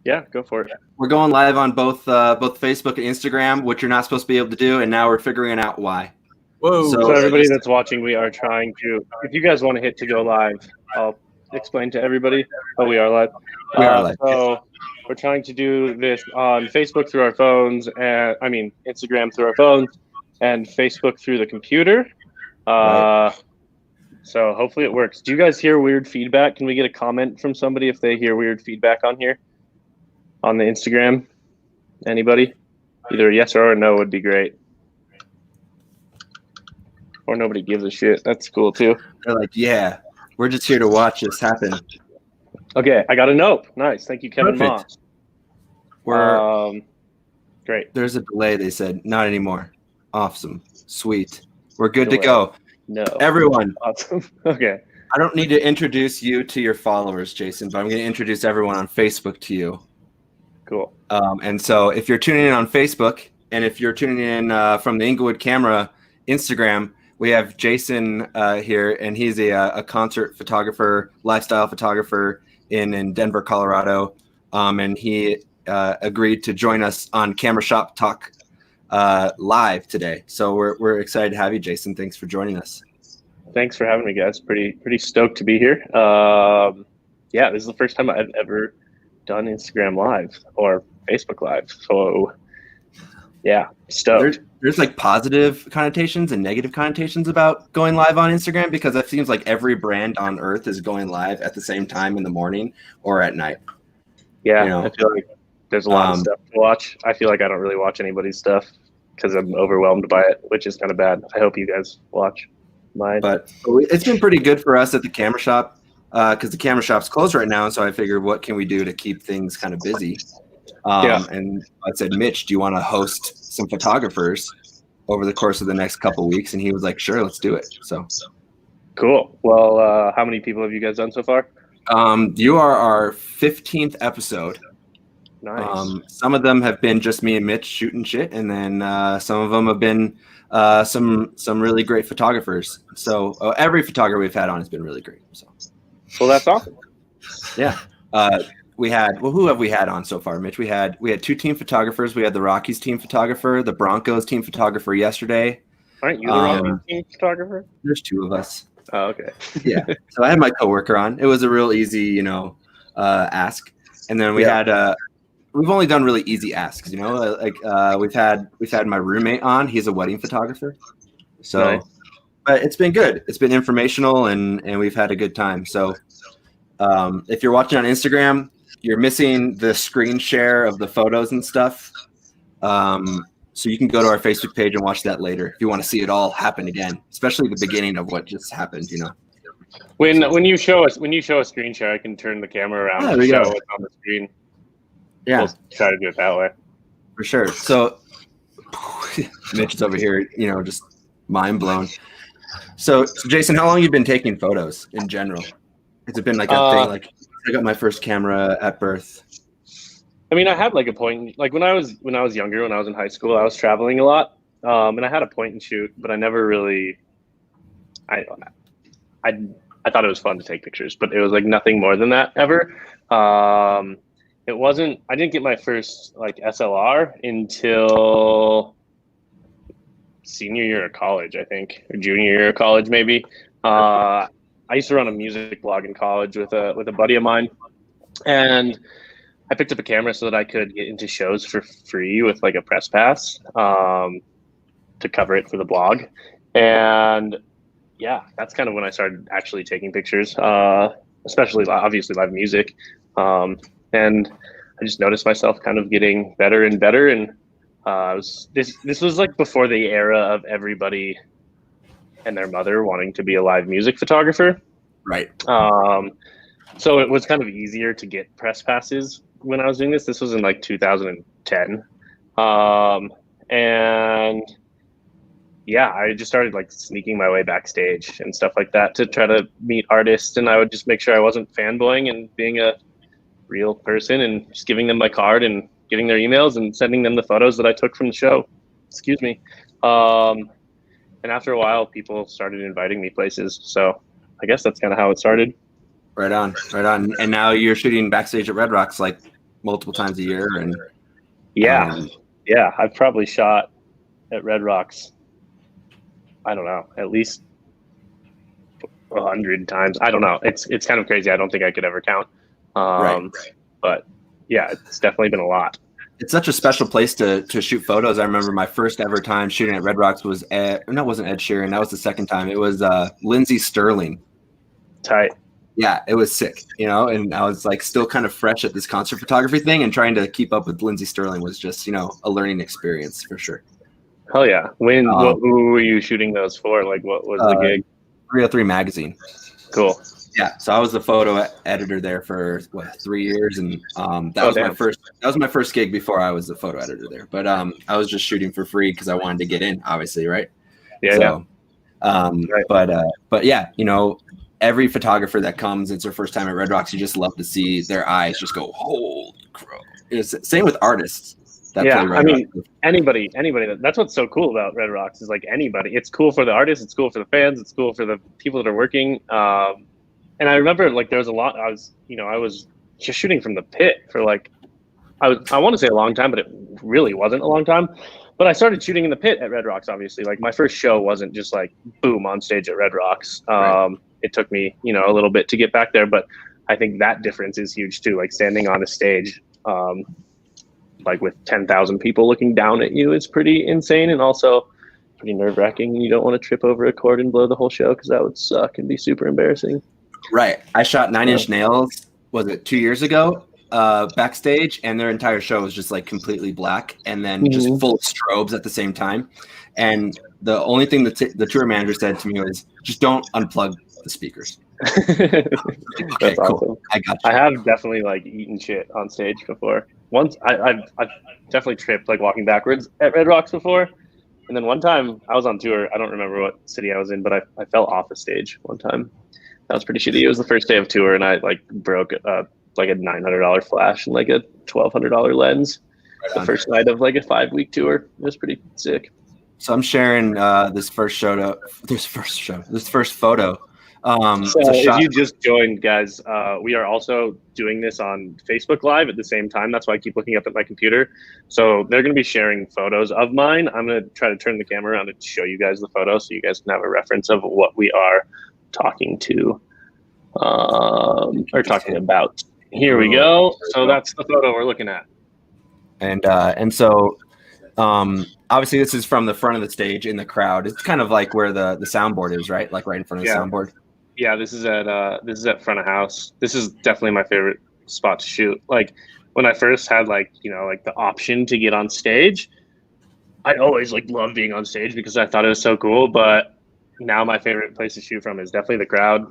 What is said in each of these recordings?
Yeah, go for it. We're going live on both Facebook and Instagram, which you're not supposed to be able to do, and now we're figuring out why. Whoa! So everybody that's watching, we are trying to. If you guys want to hit to go live, I'll explain to everybody. Oh, we are live. We are live. So we're trying to do this on Facebook through our phones, and Instagram through our phones, and Facebook through the computer. Right. So hopefully it works. Do you guys hear weird feedback? Can we get a comment from somebody if they hear weird feedback on here? On the Instagram? Anybody? Either a yes or a no would be great. Or nobody gives a shit. That's cool too. They're like, yeah, we're just here to watch this happen. Okay, I got a note. Nice. Thank you, Kevin Moss. Great. There's a delay, they said. Not anymore. Awesome. Sweet. We're good to go. No. Everyone. Awesome. Okay. I don't need to introduce you to your followers, Jason, but I'm going to introduce everyone on Facebook to you. Cool. And so if you're tuning in on Facebook, and if you're tuning in from the Inglewood Camera Instagram, we have Jason here, and he's a concert photographer, lifestyle photographer in Denver, Colorado. And he agreed to join us on Camera Shop Talk live today. So we're excited to have you, Jason. Thanks for joining us. Thanks for having me, guys. Pretty stoked to be here. Yeah, this is the first time I've ever done Instagram Live or Facebook Live. So yeah, stoked. There's like positive connotations and negative connotations about going live on Instagram, because it seems like every brand on earth is going live at the same time in the morning or at night. Yeah, you know? I feel like there's a lot of stuff to watch. I feel like I don't really watch anybody's stuff because I'm overwhelmed by it, which is kind of bad. I hope you guys watch mine. But it's been pretty good for us at the camera shop because the camera shop's closed right now. And so I figured, what can we do to keep things kind of busy? And I said, Mitch, do you want to host some photographers over the course of the next couple of weeks? And he was like, sure, let's do it. So cool. Well, how many people have you guys done so far? You are our 15th episode. Nice. Some of them have been just me and Mitch shooting shit, and then some of them have been some really great photographers. So every photographer we've had on has been really great. So, well, that's awesome. Yeah. We had, who have we had on so far, Mitch? We had 2 team photographers. We had the Rockies team photographer, the Broncos team photographer yesterday. Aren't you the Rockies team photographer? There's 2 of us. Oh, okay. Yeah. So I had my coworker on. It was a real easy, ask. And then we had we've only done really easy asks, we've had my roommate on. He's a wedding photographer. So nice. But it's been good. It's been informational and we've had a good time. So if you're watching on Instagram, you're missing the screen share of the photos and stuff. So you can go to our Facebook page and watch that later if you want to see it all happen again, especially the beginning of what just happened, When you show a screen share, I can turn the camera around and show it on the screen. Yeah. We'll try to do it that way. For sure. So Mitch is over here, just mind blown. So Jason, how long have you been taking photos in general? Has it been like a thing? Like I got my first camera at birth. I mean, I had like a point, like when I was younger, when I was in high school, I was traveling a lot, and I had a point and shoot, but I never really, I thought it was fun to take pictures, but it was like nothing more than that ever. It wasn't, I didn't get my first like SLR until senior year of college, I think, or junior year of college, maybe. I used to run a music blog in college with a buddy of mine, and I picked up a camera so that I could get into shows for free with like a press pass to cover it for the blog. And yeah, that's kind of when I started actually taking pictures, especially obviously live music. And I just noticed myself kind of getting better and better. And this was like before the era of everybody and their mother wanting to be a live music photographer. Right. So it was kind of easier to get press passes when I was doing this. This was in like 2010. And yeah, I just started like sneaking my way backstage and stuff like that to try to meet artists. And I would just make sure I wasn't fanboying and being a real person and just giving them my card and getting their emails and sending them the photos that I took from the show. Excuse me. And after a while, people started inviting me places. So I guess that's kind of how it started. Right on, right on. And now you're shooting backstage at Red Rocks like multiple times a year. And yeah, I've probably shot at Red Rocks, I don't know, at least 100 times. I don't know. It's kind of crazy. I don't think I could ever count. Right. But yeah, it's definitely been a lot. It's such a special place to shoot photos. I remember my first ever time shooting at Red Rocks was it wasn't Ed Sheeran. That was the second time. It was Lindsey Sterling. Tight. Yeah, it was sick, you know, and I was like still kind of fresh at this concert photography thing, and trying to keep up with Lindsey Sterling was just, you know, a learning experience for sure. Hell yeah. Who were you shooting those for? Like, what was the gig? 303 Magazine. Cool. Yeah, so I was the photo editor there for 3 years, and that was my first gig before I was the photo editor there. But I was just shooting for free because I wanted to get in, obviously, right? Yeah. Right. But yeah, you know, every photographer that comes, it's their first time at Red Rocks, you just love to see their eyes just go, holy crow. It's same with artists. I mean, anybody. That's what's so cool about Red Rocks is like anybody. It's cool for the artists. It's cool for the fans. It's cool for the people that are working. And I remember like there was a lot. I was just shooting from the pit for like I want to say a long time, but it really wasn't a long time. But I started shooting in the pit at Red Rocks. Obviously, like my first show wasn't just like boom on stage at Red Rocks. Right. It took me a little bit to get back there, but I think that difference is huge too. Like standing on a stage. Like with 10,000 people looking down at you is pretty insane and also pretty nerve-wracking. You don't want to trip over a cord and blow the whole show because that would suck and be super embarrassing. Right. I shot Nine Inch Nails, was it 2 years ago, backstage, and their entire show was just like completely black and then just full of strobes at the same time. And the only thing that the tour manager said to me was, just don't unplug the speakers. Okay, That's cool. awesome. I got you. I have definitely like eaten shit on stage before. Once I've definitely tripped like walking backwards at Red Rocks before, and then one time I was on tour. I don't remember what city I was in, but I fell off a stage one time. That was pretty shitty. It was the first day of tour, and I like broke like a $900 flash and like a $1,200 lens. The first night of like a 5-week tour. It was pretty sick. So I'm sharing this first photo. So if you just joined, guys, we are also doing this on Facebook Live at the same time. That's why I keep looking up at my computer. So they're going to be sharing photos of mine. I'm going to try to turn the camera around and show you guys the photo so you guys can have a reference of what we are talking to or talking about. Here we go. So that's the photo we're looking at. And so obviously this is from the front of the stage in the crowd. It's kind of like where the soundboard is, right? Like right in front of the soundboard. Yeah, this is at front of house. This is definitely my favorite spot to shoot. Like when I first had like the option to get on stage, I always like loved being on stage because I thought it was so cool. But now my favorite place to shoot from is definitely the crowd.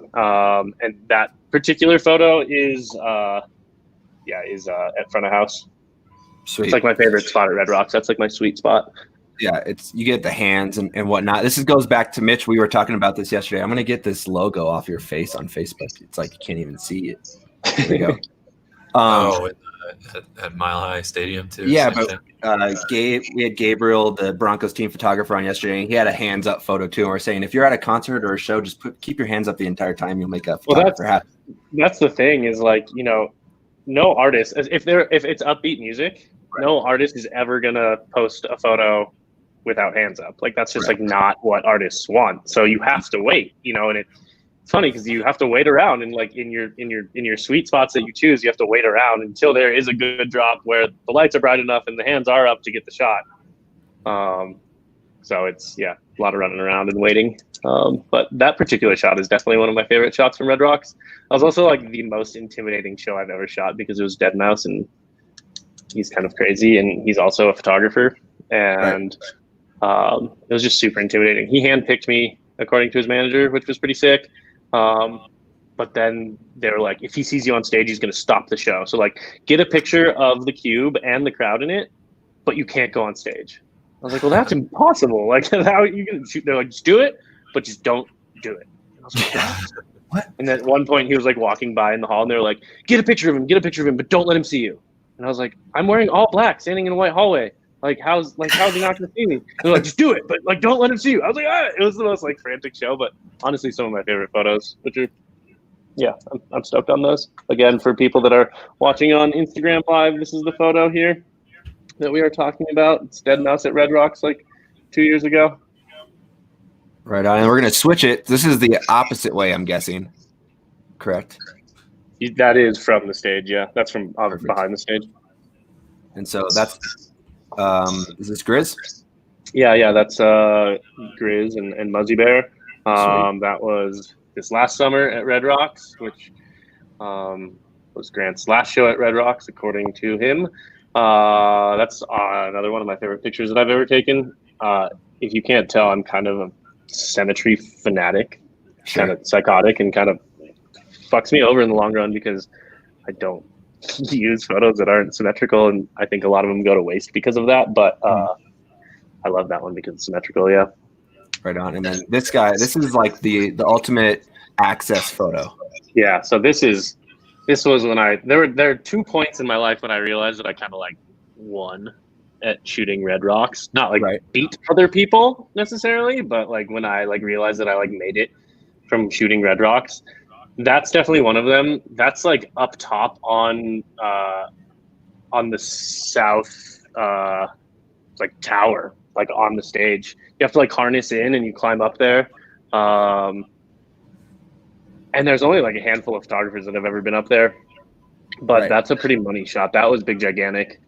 And that particular photo is at front of house. Sweet. It's like my favorite spot at Red Rocks. That's like my sweet spot. Yeah, you get the hands and whatnot. This goes back to Mitch. We were talking about this yesterday. I'm going to get this logo off your face on Facebook. It's like you can't even see it. There we go. At Mile High Stadium too. Yeah, but we had Gabriel, the Broncos team photographer, on yesterday. And he had a hands up photo too. And we're saying if you're at a concert or a show, just keep your hands up the entire time. You'll make a photographer happy. That's the thing is like no artist if it's upbeat music, no artist is ever gonna post a photo without hands up. Like that's just like not what artists want. So you have to wait, and it's funny because you have to wait around and like in your sweet spots that you choose, you have to wait around until there is a good drop where the lights are bright enough and the hands are up to get the shot. So it's a lot of running around and waiting. But that particular shot is definitely one of my favorite shots from Red Rocks. It was also like the most intimidating show I've ever shot because it was Deadmau5 and he's kind of crazy and he's also a photographer. And it was just super intimidating. He handpicked me according to his manager, which was pretty sick. But then they were like, if he sees you on stage, he's going to stop the show. So like get a picture of the cube and the crowd in it, but you can't go on stage. I was like, well, that's impossible. Like how are you going to shoot? They're like, just do it, but just don't do it. And I was like, what? And then at one point he was like walking by in the hall and they were like, get a picture of him, but don't let him see you. And I was like, I'm wearing all black, standing in a white hallway. Like, how's he not going to see me? They're like, just do it, but like, don't let him see you. I was like, it was the most like frantic show, but honestly, some of my favorite photos, which are yeah, I'm stoked on those. Again, for people that are watching on Instagram Live, this is the photo here that we are talking about. It's Dead Mouse at Red Rocks like 2 years ago. Right on. And we're going to switch it. This is the opposite way, I'm guessing. Correct. That is from the stage, yeah. That's from behind the stage. And so that's, is this Grizz? Yeah, that's Grizz and Muzzy Bear. That was this last summer at Red Rocks, which was Grant's last show at Red Rocks, according to him. That's another one of my favorite pictures that I've ever taken. If you can't tell, I'm kind of a symmetry fanatic, kind of psychotic, and kind of fucks me over in the long run because I don't use photos that aren't symmetrical, and I think a lot of them go to waste because of that. But I love that one because it's symmetrical. Yeah. Right on. And then this is like the ultimate access photo. Yeah. So this was when there are 2 points in my life when I realized that I kind of like won at shooting Red Rocks. Not like beat other people necessarily, but like when I like realized that I like made it from shooting Red Rocks. That's definitely one of them. That's like up top on the south like tower, like on the stage. You have to like harness in and you climb up there. And there's only like a handful of photographers that have ever been up there. But that's a pretty money shot. That was big, gigantic.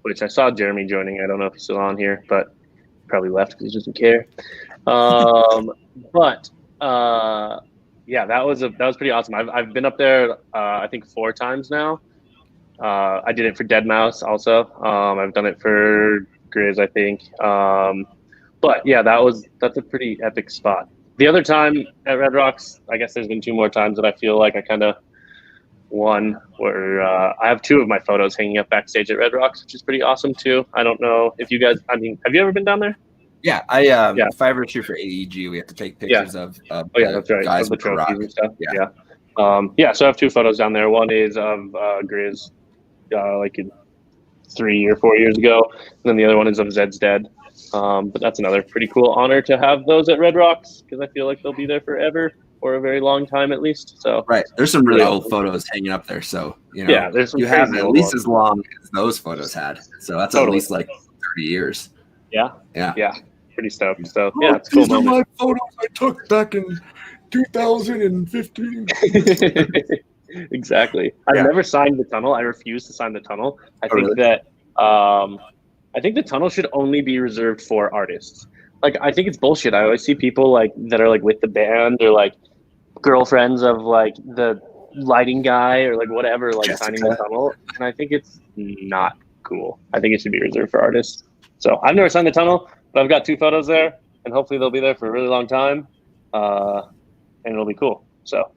Which I saw Jeremy joining. I don't know if he's still on here, but probably left because he doesn't care. Yeah, that was pretty awesome. I've been up there I think 4 times now. I did it for Dead Mouse also. I've done it for Grizz, I think. But yeah, that's a pretty epic spot. The other time at Red Rocks, I guess there's been 2 more times that I feel like I kind of won, where I have 2 of my photos hanging up backstage at Red Rocks, which is pretty awesome too. I don't know if you guys, I mean, have you ever been down there? Yeah, if I ever shoot for AEG, we have to take pictures of that's right, guys of the with the rock trophies and stuff. Yeah. So I have 2 photos down there. One is of Grizz, like 3 or 4 years ago, and then the other one is of Zed's Dead. But that's another pretty cool honor to have those at Red Rocks because I feel like they'll be there forever or a very long time at least. So there's some really old photos hanging up there. So there's some you have at least as long as those photos had. So that's at least like 30 years. Yeah. Pretty stoked. So it's cool. These are my photos I took back in 2015. Exactly. I've never signed the tunnel. I refuse to sign the tunnel. I think that I think the tunnel should only be reserved for artists. Like, I think it's bullshit. I always see people like that are like with the band or like girlfriends of like the lighting guy or like whatever, like signing the tunnel. And I think it's not cool. I think it should be reserved for artists. So I've never signed the tunnel, but I've got 2 photos there, and hopefully they'll be there for a really long time, and it'll be cool. So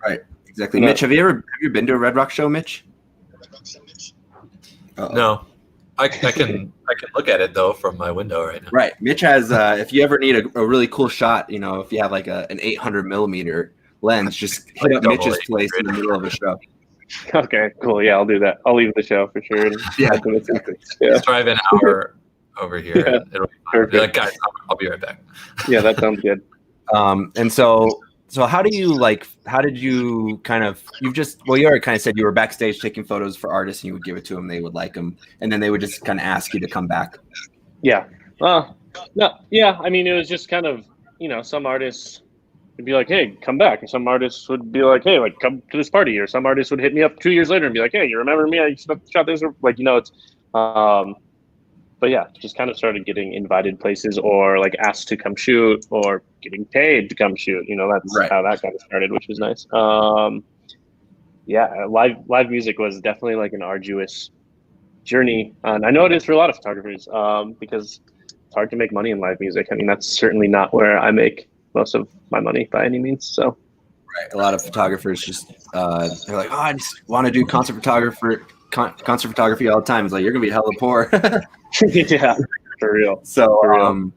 exactly. Mitch, have you been to a Red Rock show, Mitch? No. I can look at it though from my window right now. Right. Mitch has if you ever need a really cool shot, if you have like an 800 millimeter lens, just hit up Mitch's place in the middle of a show. Okay, cool. Yeah, I'll do that. I'll leave the show for sure. Just drive an hour over here. Yeah, and it'll be like, guys, I'll be right back. Yeah, that sounds good. And so how did you kind of, you already kind of said you were backstage taking photos for artists and you would give it to them, they would like them, and then they would just kind of ask you to come back. Yeah. No. Yeah. I mean, it was just kind of, some artists would be like, hey, come back. And some artists would be like, hey, like, come to this party. Or some artists would hit me up 2 years later and be like, hey, you remember me? I shot this. Like, it's, but yeah, just kind of started getting invited places or like asked to come shoot or getting paid to come shoot. That's how that kind of started, which was nice. Live music was definitely like an arduous journey. And I know it is for a lot of photographers because it's hard to make money in live music. I mean, that's certainly not where I make most of my money by any means. So, a lot of photographers just they're like, I just want to do concert photography all the time. It's like, you're gonna be hella poor. Yeah, for real. So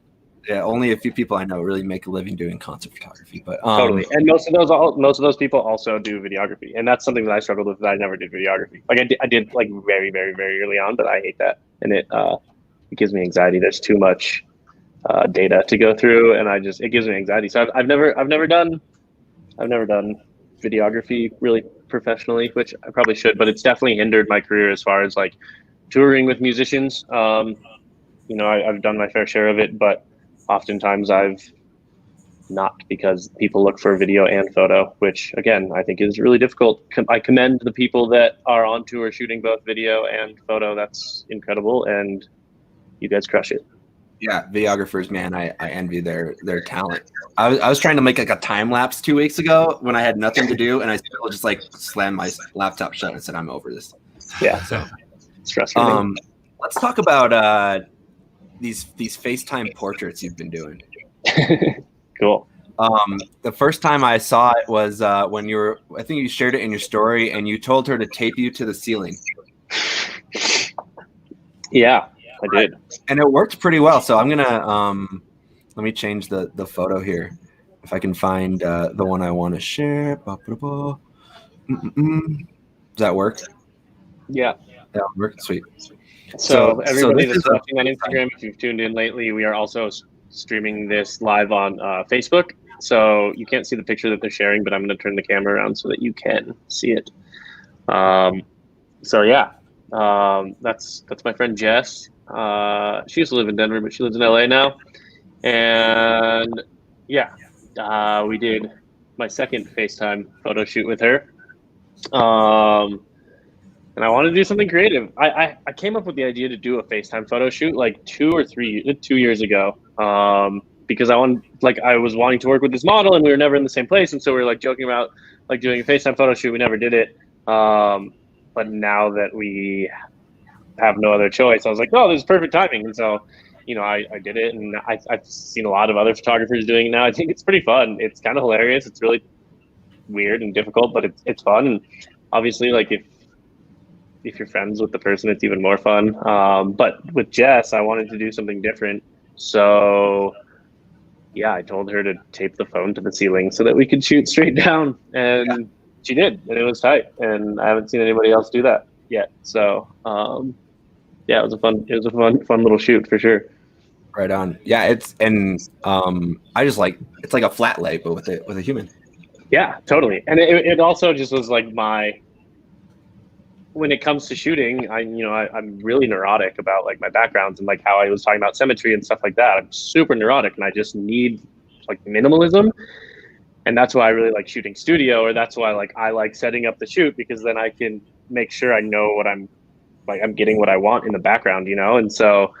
only a few people I know really make a living doing concert photography. But totally, and most of those people also do videography, and that's something that I struggled with. That I never did videography. Like I did like very, very, very early on, but I hate that, and it gives me anxiety. There's too much data to go through, and it gives me anxiety. So I've never done videography really professionally, which I probably should, but it's definitely hindered my career as far as like touring with musicians. I've done my fair share of it, but oftentimes I've not, because people look for video and photo, which again, I think is really difficult. I commend the people that are on tour shooting both video and photo. That's incredible. And you guys crush it. Yeah, videographers, man, I envy their talent. I was trying to make like a time lapse 2 weeks ago when I had nothing to do, and I still just like slammed my laptop shut and said, I'm over this. Yeah, so stress relief. Let's talk about these FaceTime portraits you've been doing. Cool. The first time I saw it was when I think you shared it in your story, and you told her to tape you to the ceiling. Yeah, I did. And it worked pretty well. So I'm gonna let me change the photo here, if I can find the one I want to share. Does that work? Yeah. That worked. Sweet. So everybody that's watching on Instagram, if you've tuned in lately, we are also streaming this live on Facebook. So you can't see the picture that they're sharing, but I'm going to turn the camera around so that you can see it. That's my friend Jess. She used to live in Denver, but she lives in LA now. And we did my second FaceTime photo shoot with her. And I wanted to do something creative. I came up with the idea to do a FaceTime photo shoot like 2 years ago. Because I was wanting to work with this model, and we were never in the same place. And so we were like joking about like doing a FaceTime photo shoot. We never did it. But now that we have no other choice, I was like, oh, this is perfect timing. And so, I did it, and I've seen a lot of other photographers doing it now. I think it's pretty fun. It's kind of hilarious. It's really weird and difficult, but it's fun. And obviously, like if you're friends with the person, it's even more fun. But with Jess, I wanted to do something different. So yeah, I told her to tape the phone to the ceiling so that we could shoot straight down, and she did, and it was tight. And I haven't seen anybody else do that yet. So it was a fun little shoot for sure. Right on. Yeah, I just like, it's like a flat lay, but with a human. Yeah, totally. And it also just was like when it comes to shooting, I'm really neurotic about like my backgrounds and like how I was talking about symmetry and stuff like that. I'm super neurotic, and I just need like minimalism. And that's why I really like shooting studio, or that's why like I like setting up the shoot, because then I can make sure I know what I'm getting what I want in the background, And so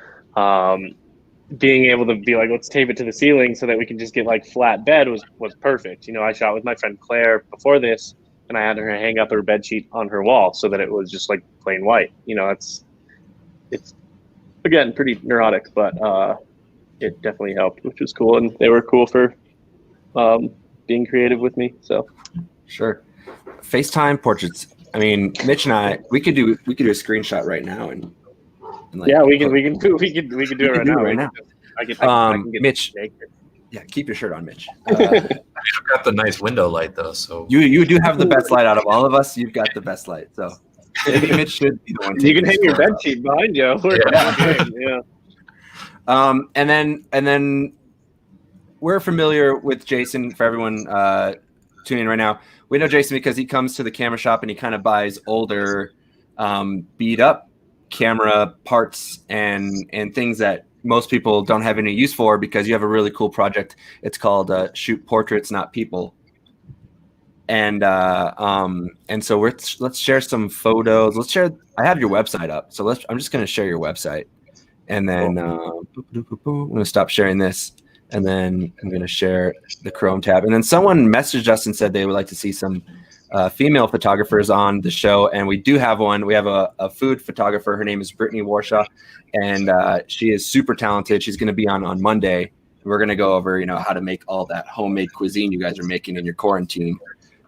being able to be like, let's tape it to the ceiling so that we can just get like flat bed was perfect. I shot with my friend Claire before this, and I had her hang up her bed sheet on her wall so that it was just like plain white. It's again pretty neurotic, but it definitely helped, which was cool. And they were cool for being creative with me. So sure. FaceTime portraits. I mean, Mitch and I, we could do a screenshot right now, and like, we can do it right now. I can get Mitch. Yeah, keep your shirt on, Mitch. You've got the nice window light though, so you do have the best light out of all of us. You've got the best light, so maybe Mitch should be the one. You can hang your bed sheet behind you. Yeah. And then we're familiar with Jason. For everyone tuning in right now, we know Jason because he comes to the camera shop and he kind of buys older, beat up camera parts and things that most people don't have any use for, because you have a really cool project. It's called Shoot Portraits, Not People. And so let's share some photos. I have your website up, so I'm just going to share your website, and then I'm going to stop sharing this, and then I'm going to share the Chrome tab. And then someone messaged us and said they would like to see some female photographers on the show, and we do have one. We have a food photographer. Her name is Brittany Warshaw, and she is super talented. She's going to be on Monday. We're going to go over, how to make all that homemade cuisine you guys are making in your quarantine,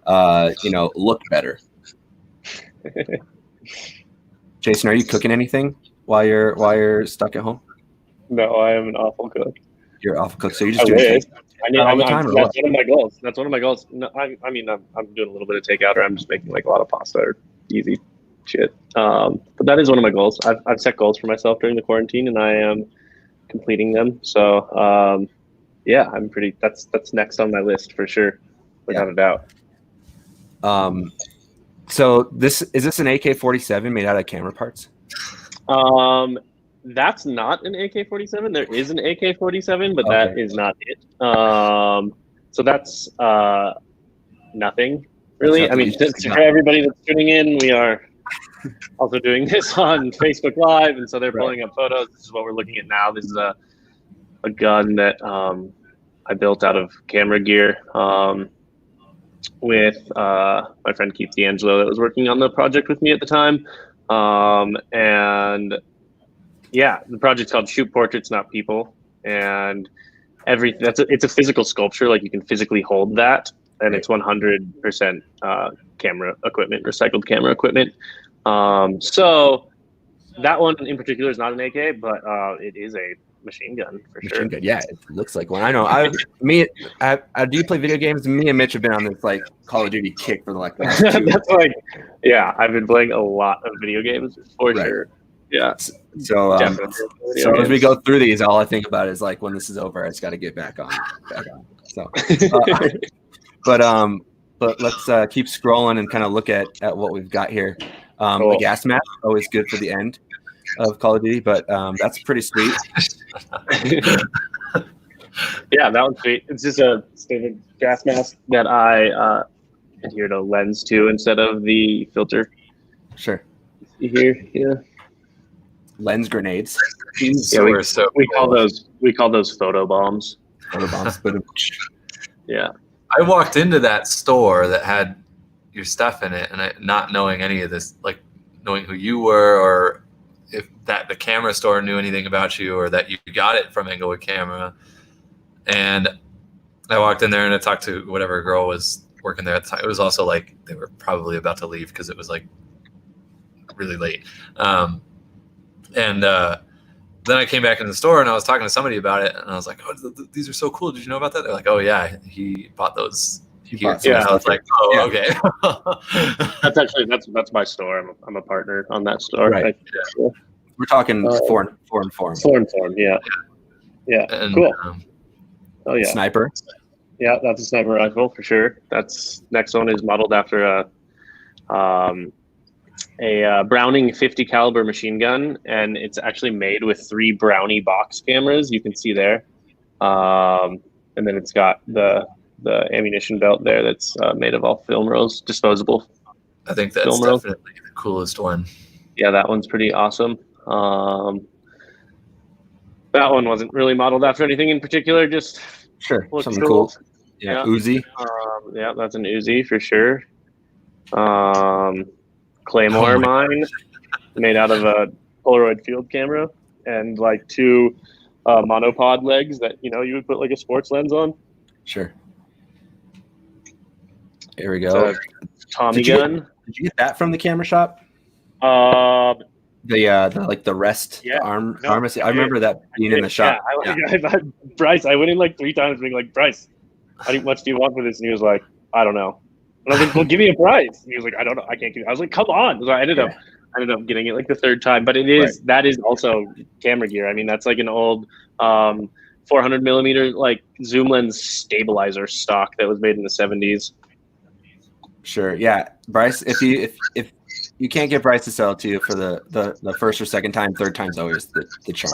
look better. Jason, are you cooking anything while you're stuck at home? No, I am an awful cook. You're an awful cook, so you just do all the time. That's one of my goals. That's one of my goals. No, I'm doing a little bit of takeout, or I'm just making like a lot of pasta or easy shit. But that is one of my goals. I've set goals for myself during the quarantine, and I am completing them. So I'm pretty. That's next on my list for sure, without a doubt. So this an AK-47 made out of camera parts? That's not an AK-47. There is an AK-47, but Okay. that is not it. So that's nothing really. That's I mean, for everybody that's tuning in, we are also doing this on Facebook Live, and so they're pulling up photos. This is what we're looking at now. This is a gun that I built out of camera gear with my friend Keith D'Angelo that was working on the project with me at the time. And yeah, the project's called Shoot Portraits, Not People. And it's a physical sculpture. Like, you can physically hold that, and it's 100% camera equipment, recycled camera equipment. So that one in particular is not an AK, but it is a machine gun for sure. Gun. Yeah, it looks like one. I know. Do you play video games? Me and Mitch have been on this like Call of Duty kick for the last 2 years. That's like, yeah, I've been playing a lot of video games for sure. Yeah. So as we go through these, all I think about is like, when this is over, I just got to get back on. So, but let's keep scrolling and kind of look at what we've got here. Cool. A gas mask, always good for the end of Call of Duty, but that's pretty sweet. Yeah, that one's sweet. It's just a standard gas mask that I adhered a lens to instead of the filter. Sure. Here, yeah. Lens grenades. Yeah, we call those photo bombs. Photo bombs. Yeah. I walked into that store that had your stuff in it, and not knowing any of this, like knowing who you were, or if the camera store knew anything about you, or that you got it from Inglewood Camera. And I walked in there and I talked to whatever girl was working there at the time. It was also like they were probably about to leave because it was like really late. And then I came back in the store and I was talking to somebody about it, and I was like, "Oh, these are so cool! Did you know about that?" They're like, "Oh yeah, he bought those." Yeah, I was like, "Oh, yeah. Okay." that's my store. I'm a partner on that store. Right. We're talking foreign form. Foreign form. Yeah. And, Cool. Oh yeah. Sniper. Yeah, that's a sniper rifle for sure. Next one is modeled after a Browning 50 caliber machine gun, and it's actually made with 3 Brownie box cameras. You can see there, and then it's got the ammunition belt there that's made of all film rolls, disposable. I think that's definitely the coolest one. Yeah, that one's pretty awesome. That one wasn't really modeled after anything in particular, just something cool. Yeah, Uzi. Yeah, that's an Uzi for sure. Claymore mine, made out of a Polaroid field camera, and like 2 monopod legs that you would put like a sports lens on. Sure. Here we go. Tommy gun. Did you get that from the camera shop? The rest arm. I remember that being in the shop. Bryce, I went in like 3 times being like, "Bryce, how much do you want for this?" And he was like, "I don't know." And I was like, "Well, give me a price." And he was like, "I don't know. I can't give you." I was like, "Come on." So I ended up getting it like the 3rd time. But that is also camera gear. I mean, that's like an old 400 millimeter like zoom lens stabilizer stock that was made in the 70s. Sure. Yeah, Bryce. If you can't get Bryce to sell it to you for the 1st or 2nd time, 3rd time's always the charm.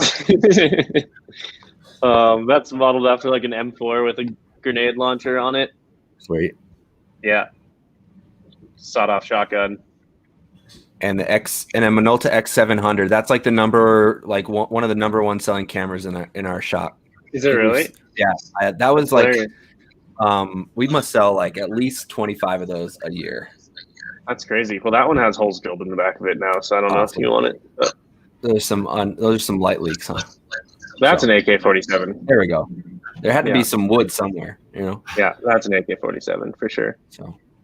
That's modeled after like an M4 with a grenade launcher on it. Sweet. Yeah. Sawed-off shotgun. And a Minolta X700. That's like one of the number 1 selling cameras in our shop. Is it really? Yeah. That was like we must sell like at least 25 of those a year. That's crazy. Well, that one has holes drilled in the back of it now, so I don't know if you want it. But those are some light leaks, huh? That's an AK-47. There we go. There had to be some wood somewhere, Yeah, that's an AK-47 for sure. So